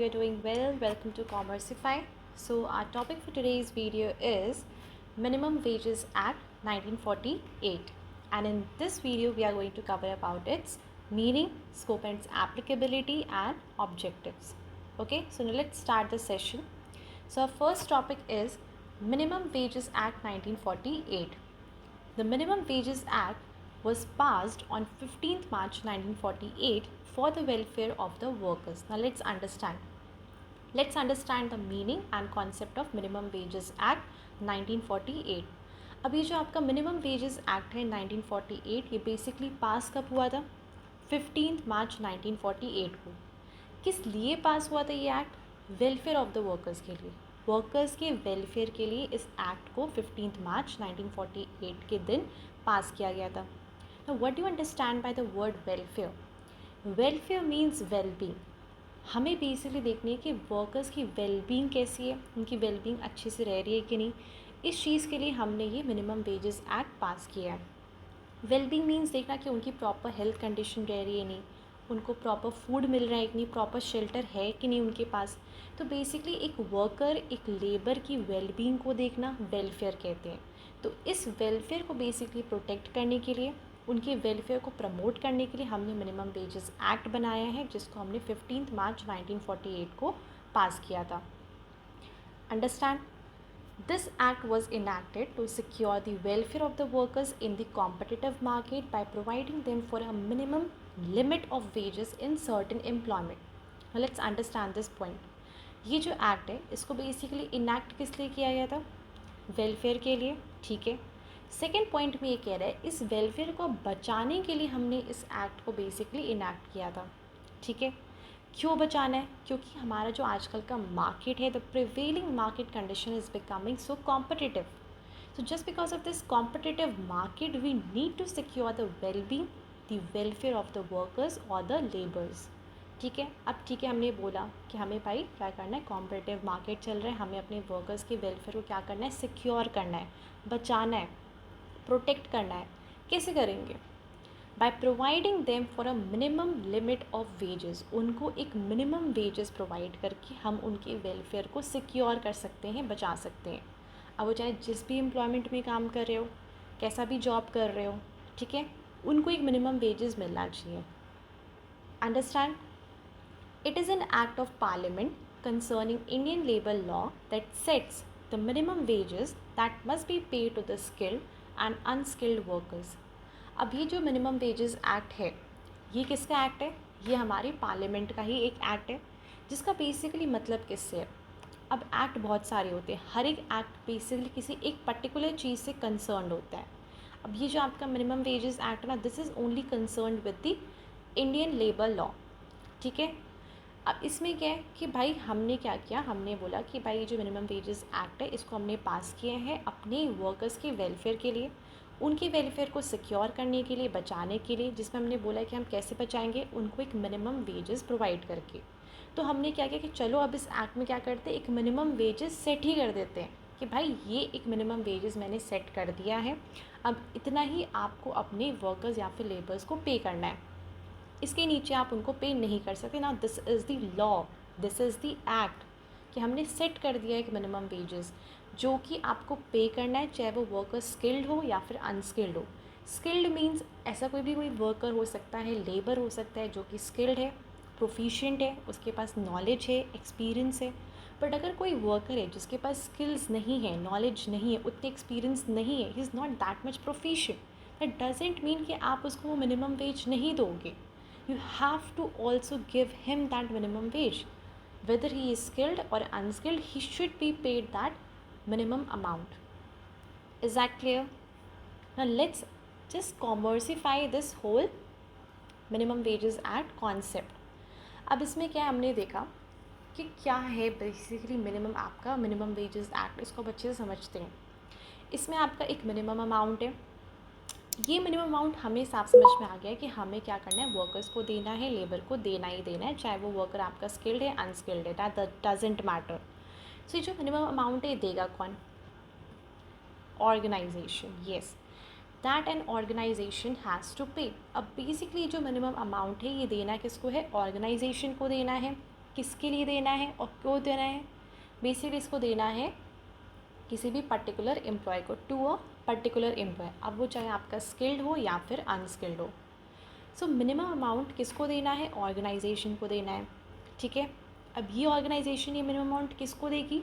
you're doing well. Welcome to Commerceify. So our topic for today's video is Minimum Wages Act 1948, and in this video we are going to cover about its meaning, scope and its applicability and objectives. Okay, so now let's start the session. So our first topic is Minimum Wages Act 1948. The Minimum Wages Act was passed on 15th March 1948 for the welfare of the workers. Now let's understand. Let's understand the meaning and concept of Minimum Wages Act 1948. अब ये जो आपका minimum wages act है 1948, ये basically पास कब हुआ था? 15 मार्च 1948 को. किस लिए पास हुआ था ये act? Welfare of the workers के लिए. वर्कर्स के वेलफेयर के लिए इस एक्ट को 15 मार्च 1948 के दिन पास किया गया था. Now what do you understand by the word welfare? Welfare means well-being. हमें बेसिकली देखनी है कि वर्कर्स की वेलबींग कैसी है, उनकी वेलबींग अच्छे से रह रही है कि नहीं. इस चीज़ के लिए हमने ये मिनिमम वेजेस एक्ट पास किया है. वेलबींग मीन्स देखना कि उनकी प्रॉपर हेल्थ कंडीशन रह रही है नहीं, उनको प्रॉपर फूड मिल रहा है कि नहीं, प्रॉपर शेल्टर है कि नहीं उनके पास. तो बेसिकली एक वर्कर, एक लेबर की वेलबींग को देखना वेलफेयर कहते हैं. तो इस वेलफेयर को बेसिकली प्रोटेक्ट करने के लिए, उनके वेलफेयर को प्रमोट करने के लिए हमने मिनिमम वेजेस एक्ट बनाया है, जिसको हमने 15 मार्च 1948 को पास किया था. Understand? This act was enacted to secure the welfare of the workers in the competitive market by providing them for a minimum limit of wages in certain employment. Now let's understand this point. ये जो act है इसको basically enact किस लिए किया गया था? Welfare के लिए. ठीक है. सेकेंड पॉइंट में ये कह रहा है इस वेलफेयर को बचाने के लिए हमने इस एक्ट को बेसिकली इनैक्ट किया था. ठीक है. क्यों बचाना है? क्योंकि हमारा जो आजकल का मार्केट है, the prevailing market condition is becoming so competitive. So just because of this competitive market we need to secure the wellbeing, the welfare of the workers और द लेबर्स. ठीक है. अब ठीक है, हमने बोला कि हमें भाई क्या करना है, कॉम्पिटिटिव मार्केट चल रहा है, हमें अपने वर्कर्स के वेलफेयर को क्या करना है, सिक्योर करना है, बचाना है, प्रोटेक्ट करना है. कैसे करेंगे? By providing them for a minimum limit of wages. उनको एक मिनिमम वेजेस प्रोवाइड करके हम उनके वेलफेयर को सिक्योर कर सकते हैं, बचा सकते हैं. अब वो चाहे जिस भी एम्प्लॉयमेंट में काम कर रहे हो, कैसा भी जॉब कर रहे हो, ठीक है, उनको एक मिनिमम वेजेस मिलना चाहिए. Understand? It is an act of parliament concerning Indian labor law that sets the minimum wages that must be paid to the skilled and unskilled workers. अब ये जो मिनिमम वेजेस एक्ट है, ये किसका act है? ये हमारी पार्लियामेंट का ही एक एक्ट है, जिसका बेसिकली मतलब किससे है? अब एक्ट बहुत सारे होते हैं, हर एक एक्ट बेसिकली किसी एक पर्टिकुलर चीज़ से कंसर्न होता है. अब ये जो आपका मिनिमम वेजेस एक्ट है ना, this is only concern with the Indian labour law. ठीक है. अब इसमें क्या है कि भाई हमने क्या किया, हमने बोला कि भाई ये जो मिनिमम वेजेस एक्ट है इसको हमने पास किए हैं अपने वर्कर्स के वेलफेयर के लिए, उनके वेलफेयर को सिक्योर करने के लिए, बचाने के लिए, जिसमें हमने बोला कि हम कैसे बचाएंगे, उनको एक मिनिमम वेजेस प्रोवाइड करके. तो हमने क्या किया कि चलो अब इस एक्ट में क्या करते हैं, एक मिनिमम वेजेस सेट ही कर देते हैं कि भाई ये एक मिनिमम वेजेस मैंने सेट कर दिया है, अब इतना ही आपको अपने वर्कर्स या फिर लेबर्स को पे करना है, इसके नीचे आप उनको पे नहीं कर सकते ना. This is the law, this is the act कि हमने सेट कर दिया एक मिनिमम वेजेस जो कि आपको पे करना है, चाहे वो वर्कर स्किल्ड हो या फिर अनस्किल्ड हो. स्किल्ड मींस ऐसा कोई वर्कर हो सकता है, लेबर हो सकता है जो कि स्किल्ड है, प्रोफिशिएंट है, उसके पास नॉलेज है, एक्सपीरियंस है. बट अगर कोई वर्कर है जिसके पास स्किल्स नहीं है, नॉलेज नहीं है, उतने एक्सपीरियंस नहीं है, ही is not that much proficient, that doesn't mean कि आप उसको वो मिनिमम वेज नहीं दोगे. You have to also give him that minimum wage. Whether he is skilled or unskilled, he should be paid that minimum amount. Is that clear? Now let's just commerceify this whole minimum wages act concept. अब इसमें क्या हमने देखा कि क्या है basically minimum, आपका minimum wages act, इसको अच्छे से समझते हैं. इसमें आपका एक मिनिमम अमाउंट है. ये मिनिमम अमाउंट हमें साफ समझ में आ गया कि हमें क्या करना है, वर्कर्स को देना है, लेबर को देना ही देना है, चाहे वो वर्कर आपका स्किल्ड है, अनस्किल्ड है, दैट डजेंट मैटर. सो ये जो मिनिमम अमाउंट है देगा कौन? Organisation. Yes, that an organisation has to pay. अब बेसिकली जो मिनिमम अमाउंट है ये देना किसको है? ऑर्गेनाइजेशन को देना है. किसके लिए देना है और क्यों देना है? बेसिकली इसको देना है किसी भी पर्टिकुलर एम्प्लॉय को, टू अ पर्टिकुलर एम्प्लॉय, अब वो चाहे आपका स्किल्ड हो या फिर अनस्किल्ड हो। सो मिनिमम अमाउंट किसको देना है? ऑर्गेनाइजेशन को देना है, ठीक है। अब ये ऑर्गेनाइजेशन ये मिनिमम अमाउंट किसको देगी?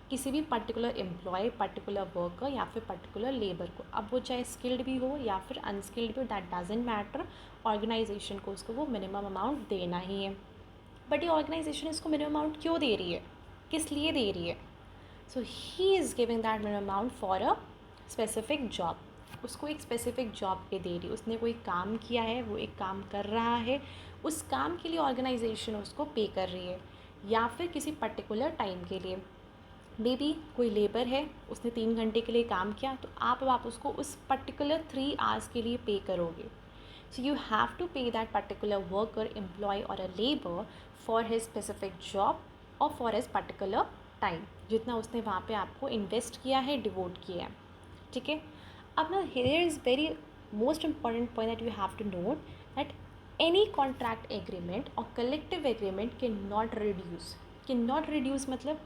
किसी भी पर्टिकुलर एम्प्लॉय, पर्टिकुलर वर्कर या फिर पर्टिकुलर लेबर को, अब वो चाहे स्किल्ड भी हो या फिर अनस्किल्ड भी हो, दैट डजेंट मैटर, ऑर्गेनाइजेशन को उसको वो मिनिमम अमाउंट देना ही है। बट ये ऑर्गेनाइजेशन इसको मिनिमम अमाउंट क्यों दे रही है, किस लिए दे रही है? So he is giving that minimum amount for a specific job, उसको एक स्पेसिफिक जॉब पे दे रही, उसने कोई काम किया है, वो एक काम कर रहा है, उस काम के लिए ऑर्गेनाइजेशन उसको पे कर रही है, या फिर किसी पर्टिकुलर टाइम के लिए। मे बी कोई लेबर है, उसने 3 घंटे के लिए काम किया, तो आप उसको उस पर्टिकुलर 3 आवर्स के लिए पे करोगे। सो यू हैव टू पे दैट पर्टिकुलर वर्कर, एम्प्लॉय और अ labour for his specific job और फॉर हिज पर्टिकुलर टाइम, जितना उसने वहाँ पे आपको इन्वेस्ट किया है, डिवोट किया है, ठीक है। अब ना here is very most important point that you have to note that any contract agreement और collective agreement can not reduce मतलब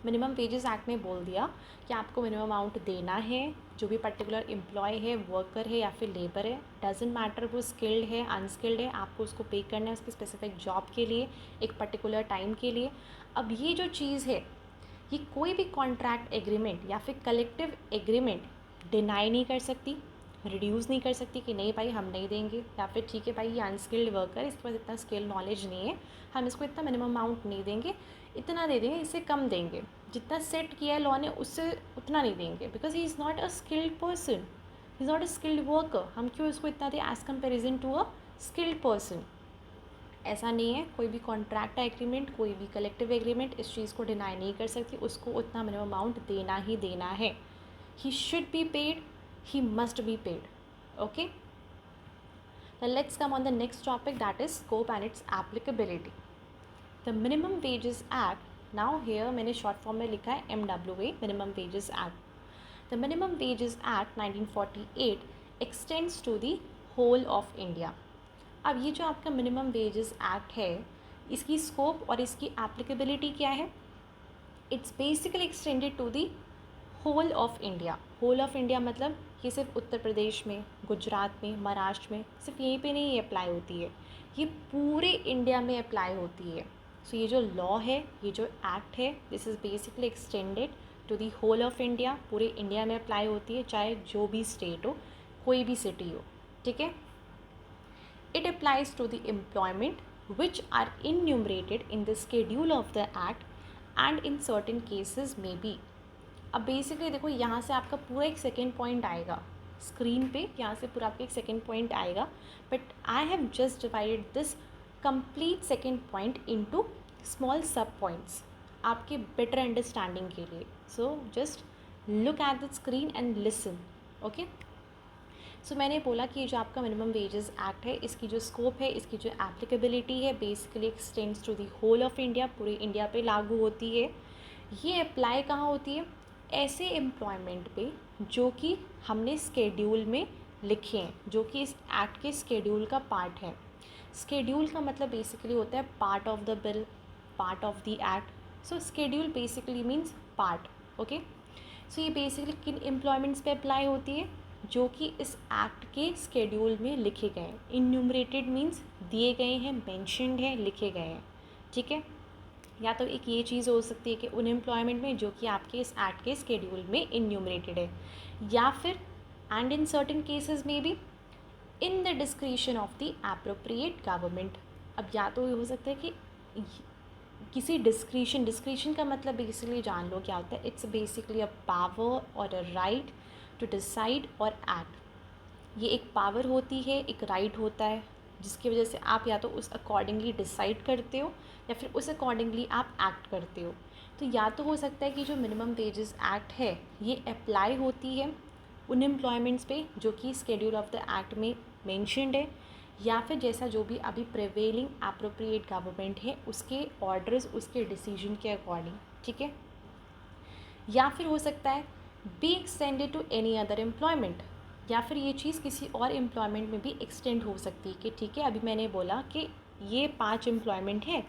मिनिमम वेजेस एक्ट में बोल दिया कि आपको मिनिमम अमाउंट देना है, जो भी पर्टिकुलर एम्प्लॉय है, वर्कर है या फिर लेबर है, डजेंट मैटर वो स्किल्ड है अनस्किल्ड है, आपको उसको पे करना है उसकी स्पेसिफिक जॉब के लिए, एक पर्टिकुलर टाइम के लिए। अब ये जो चीज़ है, ये कोई भी कॉन्ट्रैक्ट एग्रीमेंट या फिर कलेक्टिव एग्रीमेंट डिनाई नहीं कर सकती, रिड्यूस नहीं कर सकती कि नहीं भाई हम नहीं देंगे, या फिर ठीक है भाई ये अनस्किल्ड वर्कर, इसके पास इतना स्किल नॉलेज नहीं है, हम इसको इतना मिनिमम अमाउंट नहीं देंगे, इतना दे देंगे, इससे कम देंगे, जितना सेट किया है लॉ ने उससे उतना नहीं देंगे, because he is not a skilled person, he is not a skilled worker, हम क्यों इसको इतना दें as comparison to a skilled person? ऐसा नहीं है, कोई भी कॉन्ट्रैक्ट एग्रीमेंट, कोई भी कलेक्टिव एग्रीमेंट इस चीज़ को डिनाई नहीं कर सकती, उसको उतना मिनिमम अमाउंट देना ही देना है। He should be paid, he must be paid, okay. Now let's come on the next topic, that is scope and its applicability. The minimum wages act, now here मैंने short form में लिखा है MWA, minimum wages act. The minimum wages act 1948 extends to the whole of India. अब ये जो आपका minimum wages act है, इसकी स्कोप और इसकी एप्लीकेबिलिटी क्या है? It's basically extended to the whole of India. Whole of India मतलब ये सिर्फ उत्तर प्रदेश में, गुजरात में, महाराष्ट्र में, सिर्फ यहीं पे नहीं अप्लाई होती है, ये पूरे इंडिया में अप्लाई होती है। सो ये जो लॉ है, ये जो एक्ट है, this is basically extended to the whole of India, पूरे इंडिया में अप्लाई होती है, चाहे जो भी स्टेट हो, कोई भी सिटी हो, ठीक है। It applies to the employment which are enumerated in the schedule of the act and in certain cases may be. अब बेसिकली देखो यहाँ से आपका पूरा एक सेकेंड पॉइंट आएगा स्क्रीन पे, यहाँ से पूरा आपका एक सेकेंड पॉइंट आएगा, but I have just divided this complete second point into small sub points आपके बेटर अंडरस्टैंडिंग के लिए। So just look at the screen and listen, okay. So मैंने बोला कि ये जो आपका मिनिमम वेजेस एक्ट है, इसकी जो स्कोप है, इसकी जो एप्लीकेबिलिटी है, basically extends to the whole of India, पूरे इंडिया पे लागू होती है। ये अप्लाई कहाँ होती है? ऐसे एम्प्लॉयमेंट पे जो कि हमने स्केड्यूल में लिखे हैं, जो कि इस एक्ट के स्केड्यूल का पार्ट है। स्केड्यूल का मतलब बेसिकली होता है part of the bill, part of the act. So schedule basically means part, okay. So ये बेसिकली किन एम्प्लॉयमेंट्स पे अप्लाई होती है? जो कि इस एक्ट के स्केड्यूल में लिखे गए हैं। इन्यूमरेटेड मीन्स दिए गए हैं, मेंशन्ड है, लिखे गए हैं, ठीक है। या तो एक ये चीज़ हो सकती है कि उन एम्प्लॉयमेंट में जो कि आपके इस एक्ट के स्केड्यूल में इन्यूमरेटेड है, या फिर एंड इन सर्टेन केसेस में भी in the discretion of the appropriate government. अब या तो ये हो सकता है कि किसी डिस्क्रिशन का मतलब बेसिकली जान लो क्या होता है। इट्स बेसिकली अ पावर और अ राइट टू डिसाइड और एक्ट। ये एक पावर होती है, एक राइट होता है, जिसकी वजह से आप या तो उस अकॉर्डिंगली डिसाइड करते हो या फिर उस अकॉर्डिंगली आप एक्ट करते हो। तो या तो हो सकता है कि जो मिनिमम वेजेस एक्ट है ये अप्लाई होती है उन एम्प्लॉयमेंट्स पे जो कि स्केड्यूल ऑफ द एक्ट में मेंशन्ड है, या फिर जैसा जो भी अभी प्रिवेलिंग एप्रोप्रिएट गवर्नमेंट है उसके ऑर्डर्स, उसके डिसीजन के अकॉर्डिंग, ठीक है। या फिर हो सकता है be extended to any other employment, या फिर ये चीज़ किसी और एम्प्लॉयमेंट में भी एक्सटेंड हो सकती है कि ठीक है अभी मैंने बोला कि ये 5 एम्प्लॉयमेंट है,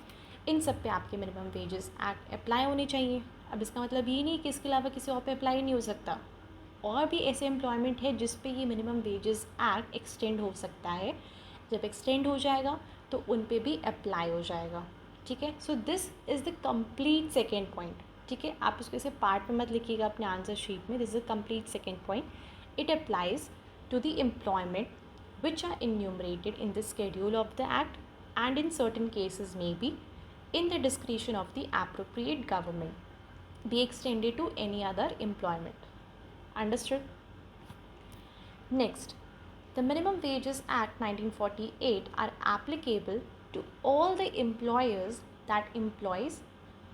इन सब पे आपके मिनिमम वेजेस एक्ट अप्लाई होने चाहिए। अब इसका मतलब ये नहीं कि इसके अलावा किसी और पे अप्लाई नहीं हो सकता, और भी ऐसे एम्प्लॉयमेंट है जिस पे ये मिनिमम वेजेस एक्ट एक्सटेंड हो सकता है। जब एक्सटेंड हो जाएगा तो उन पे भी अप्लाई हो जाएगा, ठीक है। So this is the complete second point, ठीक है। आप इसको ऐसे पार्ट में मत लिखिएगा अपने आंसर शीट में, this is complete second point. It applies to the employment which are enumerated in the schedule of the act and in certain cases may be in the discretion of the appropriate government be extended to any other employment. Understood? Next, the Minimum Wages Act 1948 are applicable to all the employers that employs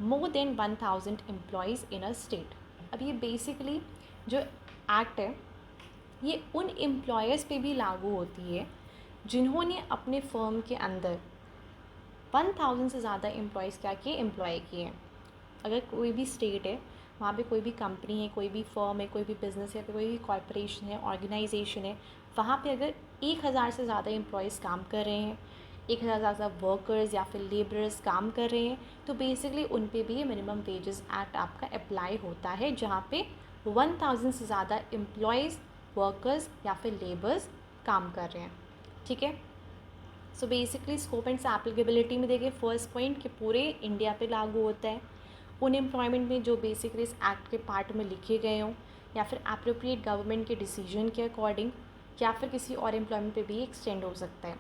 more than 1000 employees in a state. अब ये basically जो act है ये उन employers पे भी लागू होती है जिन्होंने अपने फर्म के अंदर 1000 से ज़्यादा एम्प्लॉयज़ क्या किए, एम्प्लॉय किए हैं। अगर कोई भी स्टेट है, वहाँ पे कोई भी कंपनी है, कोई भी फर्म है, कोई भी बिज़नेस है, कोई भी कॉरपोरेशन है, ऑर्गेनाइजेशन है, वहाँ पे अगर 1000 से ज़्यादा एम्प्लॉयज़ काम कर रहे हैं, 1000 से ज़्यादा वर्कर्स या फिर लेबरर्स काम कर रहे हैं, तो बेसिकली उन पे भी ये मिनिमम वेजेस एक्ट आपका अप्लाई होता है, जहाँ पे 1000 से ज़्यादा एम्प्लॉयज़, वर्कर्स या फिर लेबर्स काम कर रहे हैं, ठीक है। So basically scope and applicability में देखिए फर्स्ट पॉइंट कि पूरे इंडिया पे लागू होता है उन एम्प्लॉयमेंट में जो बेसिकली इस एक्ट के पार्ट में लिखे गए हों, या फिर एप्रोप्रिएट गवर्नमेंट के डिसीजन के अकॉर्डिंग, या फिर किसी और एम्प्लॉयमेंट पे भी एक्सटेंड हो सकता है।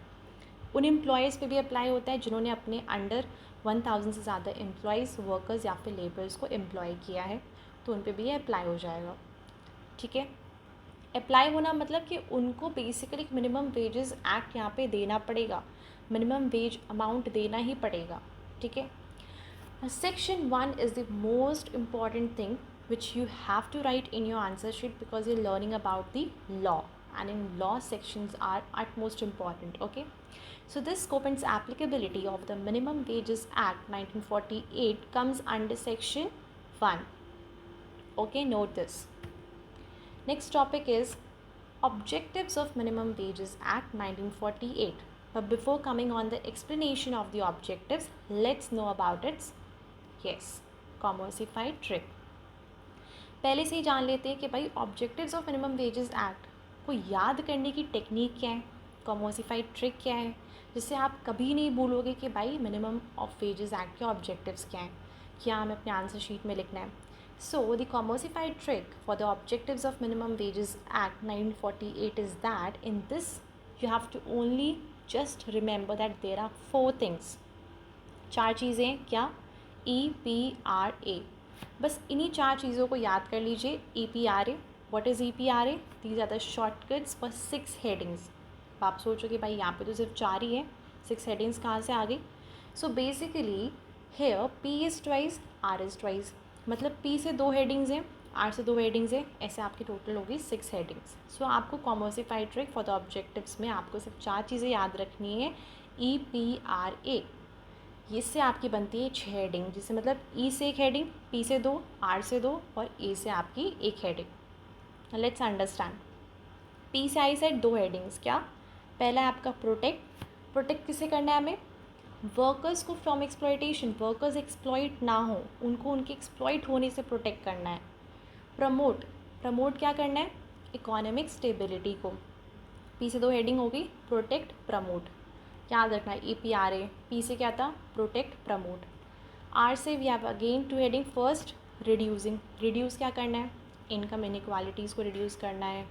उन एम्प्लॉयज़ पे भी अप्लाई होता है जिन्होंने अपने अंडर 1000 से ज़्यादा एम्प्लॉयज़, वर्कर्स या फिर लेबर्स को एम्प्लॉय किया है, तो उन पे भी ये अप्लाई हो जाएगा, ठीक है। अप्लाई होना मतलब कि उनको बेसिकली मिनिमम वेजेस एक्ट यहाँ पे देना पड़ेगा, मिनिमम वेज अमाउंट देना ही पड़ेगा, ठीक है। Section 1 is the most important thing which you have to write in your answer sheet because you're learning about the law, and in law sections are utmost important, okay. So this scope and applicability of the Minimum Wages Act 1948 comes under section 1, okay, note this. Next topic is Objectives of Minimum Wages Act 1948. But before coming on the explanation of the objectives, let's know about its commercified trick. पहले से ही जान लेते हैं कि भाई objectives of minimum wages act को याद करने की टेक्निक क्या है, कॉमर्सिफाइड ट्रिक क्या है, जिससे आप कभी नहीं भूलोगे कि भाई मिनिमम ऑफ वेजेस एक्ट के ऑब्जेक्टिव्स क्या हैं, क्या हमें अपने आंसर शीट में लिखना है। So the commercified trick for the objectives of minimum wages act 1948 is that in this you have to only just remember that there are 4 things. 4 चीज़ें क्या, EPRA, बस इन्हीं 4 चीज़ों को याद कर लीजिए। EPRA, what is EPRA? These are the shortcuts for 6 headings. आप सोचोगे भाई यहाँ पे तो सिर्फ 4 ही है, 6 हेडिंग्स कहाँ से आ गई? So basically here P is twice, R is twice, मतलब P से 2 हेडिंग्स हैं, R से 2 हेडिंग्स हैं, ऐसे आपकी टोटल होगी 6 हेडिंग्स। सो आपको कॉमर्सिफाइड ट्रिक फॉर द ऑब्जेक्टिव्स में आपको सिर्फ 4 चीज़ें याद रखनी है। EPRA, इससे आपकी बनती है 6 हेडिंग, जिससे मतलब E से 1 हेडिंग, P से 2, R से 2 और A से आपकी 1 हेडिंग। Let's understand. P से I से 2 हेडिंग्स, क्या? पहला है आपका प्रोटेक्ट। प्रोटेक्ट किसे करना है हमें? वर्कर्स को फ्रॉम एक्सप्लॉयटेशन, वर्कर्स एक्सप्लॉइट ना हो, उनको उनके एक्सप्लॉइट होने से प्रोटेक्ट करना है। प्रमोट, प्रमोट क्या करना है? इकोनॉमिक स्टेबिलिटी को। P से 2 हेडिंग होगी, प्रोटेक्ट, प्रमोट, याद रखना है। EPRA, P से क्या था? Protect, promote. R से we have again 2 heading, first reducing, reduce क्या करना है? इनकम इनइक्वालिटीज़ को रिड्यूस करना है।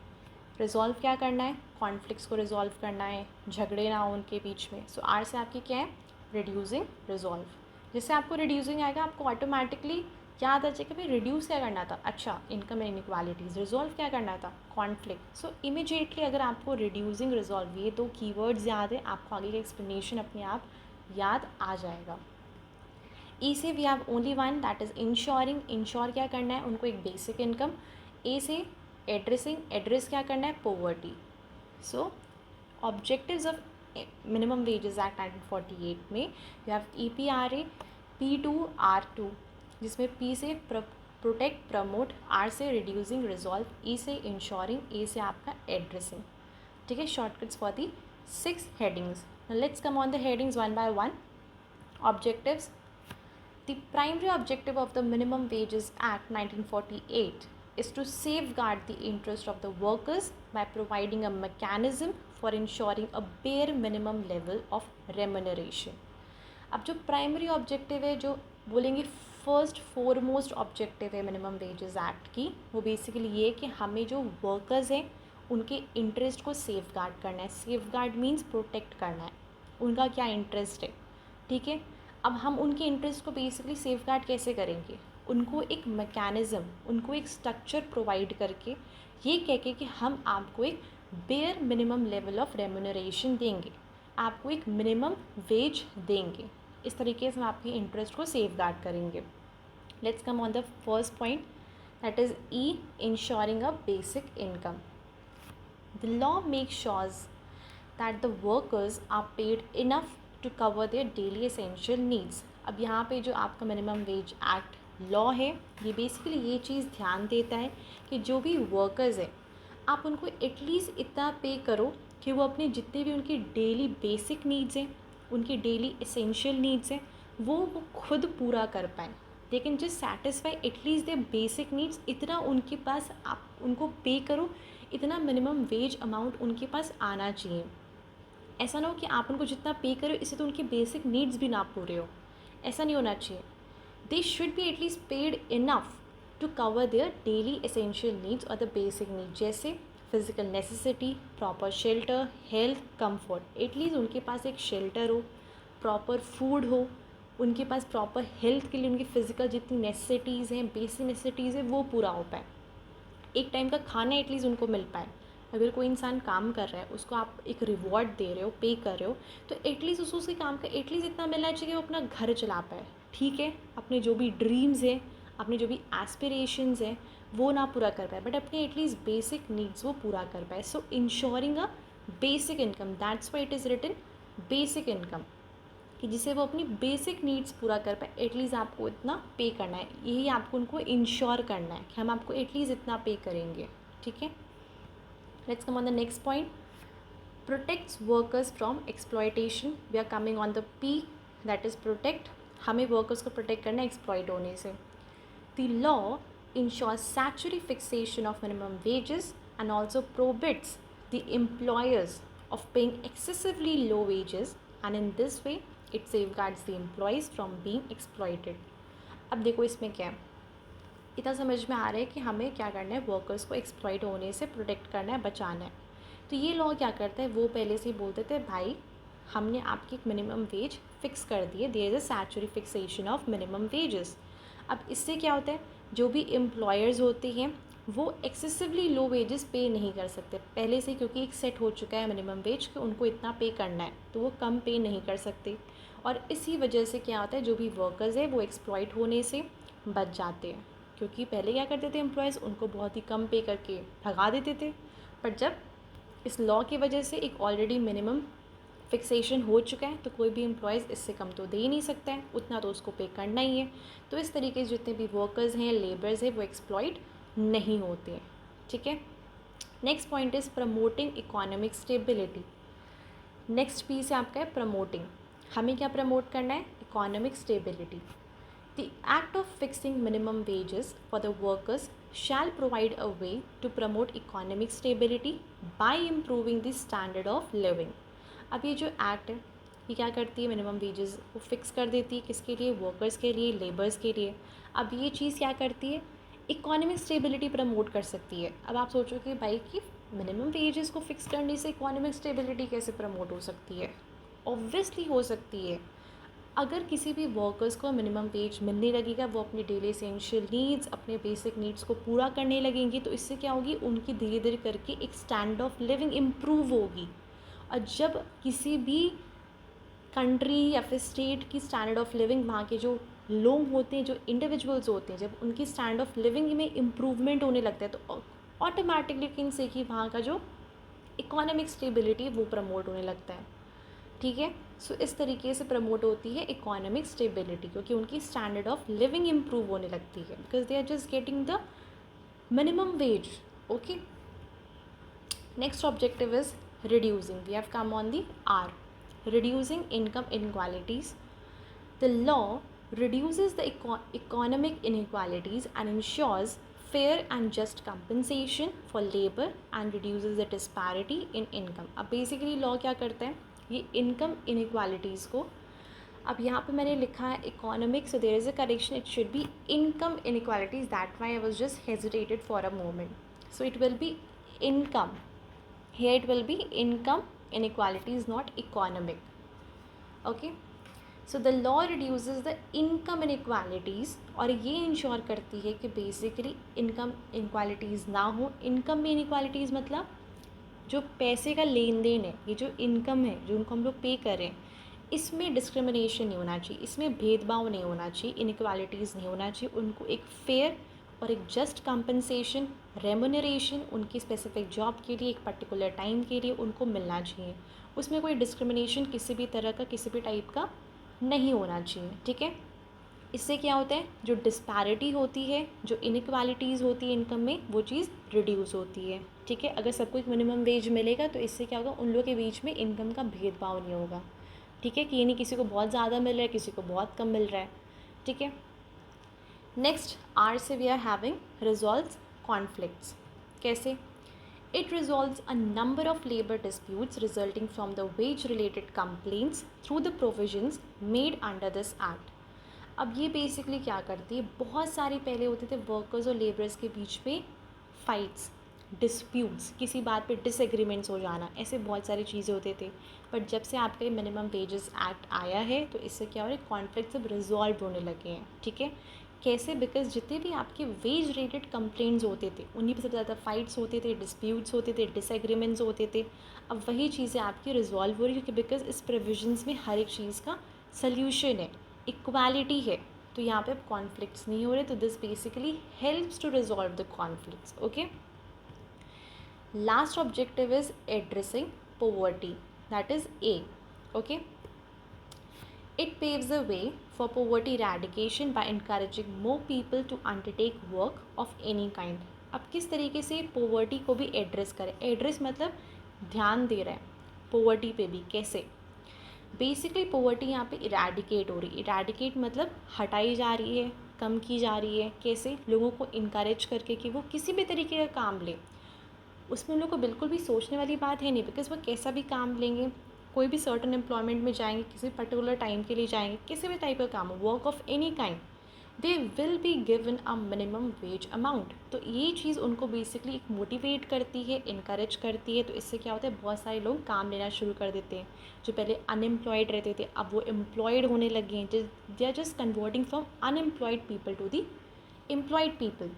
रिजॉल्व क्या करना है? कॉन्फ्लिक्ट्स को रिजॉल्व करना है, झगड़े ना हो उनके बीच में। सो R से आपकी क्या है? Reducing, resolve. जिससे आपको रिड्यूसिंग आएगा, आपको ऑटोमेटिकली याद आ जाएगा भाई रिड्यूस क्या करना था, अच्छा इनकम इनइक्वालिटीज़, रिजॉल्व क्या करना था, कॉन्फ्लिक्ट। सो इमीडिएटली अगर आपको रिड्यूसिंग, रिजॉल्व ये 2 कीवर्ड्स याद है, आपको आगे का एक्सप्लेनेशन अपने आप याद आ जाएगा। E से we have only one, that is insuring, insure क्या करना है? उनको एक बेसिक इनकम। A से एड्रेसिंग, एड्रेस क्या करना है? Poverty. So objectives of minimum wages act 1948 में you have EPRA, P2, R2, जिसमें P से प्रोटेक्ट, प्रमोट, R से रिड्यूसिंग, रिजॉल्व, E से इंश्योरिंग, A से आपका एड्रेसिंग, ठीक है। Shortcuts for the 6 headings. Let's come on the headings one by one. Objectives, The primary objective of the Minimum Wages Act 1948 is to safeguard the interest of the workers by providing a mechanism for ensuring a bare minimum level of remuneration. अब जो primary objective है, जो बोलेंगे first foremost objective है minimum wages act की, वो basically ये कि हमें जो वर्कर्स हैं उनके इंटरेस्ट को सेफ गार्ड करना है. सेफ गार्ड मीन्स प्रोटेक्ट करना है, उनका क्या इंटरेस्ट है. ठीक है, अब हम उनके इंटरेस्ट को बेसिकली सेफ गार्ड कैसे करेंगे. उनको एक मैकेनिज़्म, उनको एक स्ट्रक्चर प्रोवाइड करके, ये कह के कि हम आपको एक bare minimum level of remuneration देंगे, आपको एक मिनिमम वेज देंगे. इस तरीके से हम आपके इंटरेस्ट को सेफ गार्ड करेंगे. Let's come on the first point, that is uh, ensuring a basic income. The law make sures that the workers are paid enough to cover their daily essential needs. अब यहाँ पे जो आपका minimum wage act law है, ये basically ये चीज़ ध्यान देता है कि जो भी वर्कर्स हैं आप उनको एटलीस्ट इतना पे करो कि वो अपने जितने भी उनकी डेली बेसिक नीड्स हैं, उनकी डेली एसेंशियल नीड्स हैं, वो खुद पूरा कर पाएँ. लेकिन just satisfy at least they basic needs, इतना उनके पास आप उनको पे करो, इतना मिनिमम वेज अमाउंट उनके पास आना चाहिए. ऐसा ना हो कि आप उनको जितना पे करो इससे तो उनके बेसिक नीड्स भी ना पूरे हो, ऐसा नहीं होना चाहिए. They should be at least paid enough to cover their daily essential needs और द बेसिक नीड्स, जैसे physical necessity, proper shelter, health, comfort. At least उनके पास एक शेल्टर हो, प्रॉपर फूड हो, उनके पास प्रॉपर हेल्थ के लिए उनकी फ़िज़िकल जितनी नेसेसिटीज़ हैं, बेसिक नेसेसिटीज़ हैं, वो पूरा हो पाए. एक टाइम का खाना एटलीस्ट उनको मिल पाए. अगर कोई इंसान काम कर रहा है, उसको आप एक रिवॉर्ड दे रहे हो, पे कर रहे हो, तो एटलीस्ट उसको उसके काम का एटलीस्ट इतना मिलना चाहिए कि वो अपना घर चला पाए. ठीक है, अपने जो भी ड्रीम्स हैं, अपने जो भी एस्पिरेशंस हैं, वो ना पूरा कर पाए, बट अपने एटलीस्ट बेसिक नीड्स वो पूरा कर पाए. So ensuring a basic income, that's why it is written basic income, कि जिससे वो अपनी बेसिक नीड्स पूरा कर पाए. एटलीस्ट आपको इतना पे करना है, यही आपको उनको इंश्योर करना है कि हम आपको एटलीस्ट इतना पे करेंगे. ठीक है, let's come on the next point. Protects workers from exploitation. We are coming on the P, that is protect. हमें workers को protect करना है exploit होने से. The law ensures statutory fixation of minimum wages and also prohibits the employers of paying excessively low wages, and in this way it safeguards the employees from being exploited. अब देखो इसमें क्या है, इतना समझ में आ रहा है कि हमें क्या करना है, वर्कर्स को एक्सप्लॉइट होने से प्रोटेक्ट करना है, बचाना है. तो ये लॉ क्या करता है, वो पहले से ही बोलते थे भाई हमने आपकी एक मिनिमम वेज फिक्स कर दी है, there is a statutory fixation of minimum wages. अब इससे क्या होता है, जो भी एम्प्लॉयर्स होते हैं वो एक्सेसिवली लो वेजेस पे नहीं कर सकते पहले से, क्योंकि एक सेट हो चुका है मिनिमम वेज कि उनको इतना पे करना है, तो वो कम पे नहीं कर सकते. और इसी वजह से क्या होता है, जो भी वर्कर्स है वो एक्सप्लॉइट होने से बच जाते हैं. क्योंकि पहले क्या करते थे एम्प्लॉयज़, उनको बहुत ही कम पे करके भगा देते थे, पर जब इस लॉ की वजह से एक ऑलरेडी मिनिमम फिक्सेशन हो चुका है, तो कोई भी एम्प्लॉयज़ इससे कम तो दे ही नहीं सकता है, उतना तो उसको पे करना ही है. तो इस तरीके से जितने भी वर्कर्स हैं, लेबर्स हैं, वो एक्सप्लॉइट नहीं होते हैं. ठीक है, next point is promoting economic stability. Next piece है आपका है प्रमोटिंग. हमें क्या प्रमोट करना है, economic stability. The act of fixing minimum wages for the workers shall provide a way to promote economic stability by improving the standard of living. अब ये जो एक्ट है ये क्या करती है, मिनिमम वेजेस को फिक्स कर देती है, किसके लिए, वर्कर्स के लिए, लेबर्स के लिए. अब ये चीज़ क्या करती है, इकोनॉमिक स्टेबिलिटी प्रमोट कर सकती है. अब आप सोचो कि भाई कि मिनिमम वेजेस को फिक्स करने से इकोनॉमिक स्टेबिलिटी कैसे प्रमोट हो सकती है. ऑब्वियसली हो सकती है. अगर किसी भी वर्कर्स को मिनिमम वेज मिलने लगेगा, वो अपनी डेली एसेंशियल नीड्स, अपने बेसिक नीड्स को पूरा करने लगेंगी, तो इससे क्या होगी, उनकी धीरे धीरे करके एक स्टैंडर्ड ऑफ लिविंग इम्प्रूव होगी. और जब किसी भी कंट्री या फिर स्टेट की स्टैंडर्ड ऑफ लिविंग, वहाँ के जो लोग होते हैं, जो इंडिविजुअल्स होते हैं, जब उनकी स्टैंडर्ड ऑफ लिविंग में इम्प्रूवमेंट होने लगता है, तो ऑटोमेटिकली इनसे कि वहाँ का जो इकोनॉमिक स्टेबिलिटी वो प्रमोट होने लगता है. ठीक है, सो इस तरीके से प्रमोट होती है इकोनॉमिक स्टेबिलिटी, क्योंकि उनकी स्टैंडर्ड ऑफ लिविंग इम्प्रूव होने लगती है, because they are just getting the minimum wage. Okay, next objective is reducing. We have come on the R, reducing income inequalities. The law reduces the economic inequalities and ensures fair and just compensation for labor and reduces the disparity in income. अब basically law क्या करता है, ये income inequalities को, अब यहाँ पे मैंने लिखा है economic, so there is a correction, it should be income inequalities, that why I was just hesitated for a moment. So it will be income, here it will be income inequalities, not economic. Okay, so the law reduces the income inequalities, और ये ensure करती है कि basically income inequalities ना हो. Income में inequalities मतलब जो पैसे का लेन देन है, ये जो इनकम है जो उनको हम लोग पे करें, इसमें डिस्क्रिमिनेशन नहीं होना चाहिए, इसमें भेदभाव नहीं होना चाहिए, इनइक्वालिटीज़ नहीं होना चाहिए. उनको एक फेयर और एक जस्ट कंपनसेशन, रेमुनरेशन उनकी स्पेसिफिक जॉब के लिए एक पर्टिकुलर टाइम के लिए उनको मिलना चाहिए. उसमें कोई डिस्क्रिमिनेशन किसी भी तरह का, किसी भी टाइप का नहीं होना चाहिए. ठीक है, इससे क्या होता है, जो डिस्पैरिटी होती है, जो इनइक्वालिटीज़ होती है इनकम में, वो चीज़ रिड्यूस होती है. ठीक है, अगर सबको एक मिनिमम वेज मिलेगा तो इससे क्या होगा, उन लोगों के बीच में इनकम का भेदभाव नहीं होगा. ठीक है, कि ये नहीं किसी को बहुत ज़्यादा मिल रहा है, किसी को बहुत कम मिल रहा है. ठीक है, नेक्स्ट आर से we are having resolves conflicts. कैसे, it resolves a number of labor disputes resulting from the wage related complaints through the provisions made under this act. अब ये बेसिकली क्या करती है, बहुत सारे पहले होते थे वर्कर्स और लेबरर्स के बीच में फाइट्स, डिस्प्यूट्स, किसी बात पे डिसएग्रीमेंट्स हो जाना, ऐसे बहुत सारी चीज़ें होते थे. बट जब से आपका ये मिनिमम वेजेस एक्ट आया है तो इससे क्या हो रहा है, कॉन्फ्लिक्ट सब रिजॉल्व होने लगे हैं. ठीक है, कैसे, बिकॉज जितने भी आपके वेज रिलेटेड कंप्लेंट्स होते थे उन्हीं पर सबसे ज़्यादा फाइट्स होते थे, डिस्प्यूट्स होते थे, डिसएग्रीमेंट्स होते थे. अब वही चीज़ें आपकी रिजॉल्व हो रही है क्योंकि बिकॉज इस प्रोविजंस में हर एक चीज़ का सल्यूशन है, इक्वालिटी है, तो यहाँ पे अब कॉन्फ्लिक्ट्स नहीं हो रहे. तो this basically helps to resolve the conflicts. Okay, last objective is addressing poverty, that is A. Okay, it paves the way for poverty eradication by encouraging more people to undertake work of any kind. अब किस तरीके से poverty को भी address करें, address मतलब ध्यान दे रहे हैं पोवर्टी पे भी. कैसे, बेसिकली पोवर्टी यहाँ पे इरेडिकेट हो रही है. इरेडिकेट मतलब हटाई जा रही है, कम की जा रही है. कैसे, लोगों को इनकरेज करके कि वो किसी भी तरीके का काम लें. उसमें उन लोगों को बिल्कुल भी सोचने वाली बात है नहीं, बिकॉज वो कैसा भी काम लेंगे, कोई भी सर्टन एम्प्लॉयमेंट में जाएंगे, किसी पर्टिकुलर टाइम के लिए जाएंगे, किसी भी टाइप का काम, work of any kind, they will be given a minimum wage amount. तो ये चीज़ उनको बेसिकली एक मोटिवेट करती है, इनकरेज करती है. तो इससे क्या होता है, बहुत सारे लोग काम लेना शुरू कर देते हैं. जो पहले अनएम्प्लॉयड रहते थे अब वो एम्प्लॉयड होने लगे हैं. They are just converting from unemployed people to the employed people.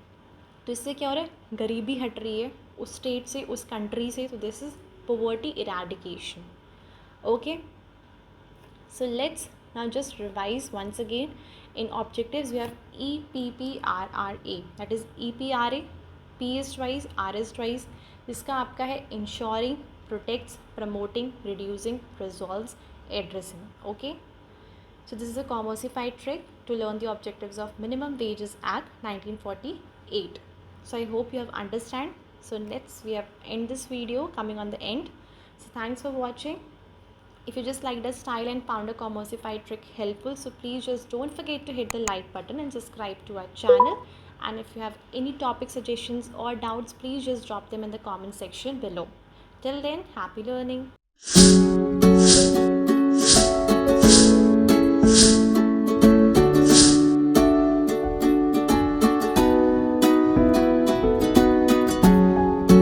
तो इससे क्या हो रहा है, गरीबी हट रही है उस स्टेट से, उस कंट्री से. तो this is poverty eradication. Okay, so let's now just revise once again. In objectives we have EPPRRA, that is EPRA, P is twice, R is twice. जिसका आपका है ensuring, protects, promoting, reducing, resolves, addressing. Okay, so this is a commosified trick to learn the objectives of Minimum Wages Act 1948. So I hope you have understand. So we have end this video coming on the end. So thanks for watching. If you just liked the style and found a commosified trick helpful, so please just don't forget to hit the like button and subscribe to our channel. And if you have any topic suggestions or doubts, please just drop them in the comment section below. Till then, happy learning.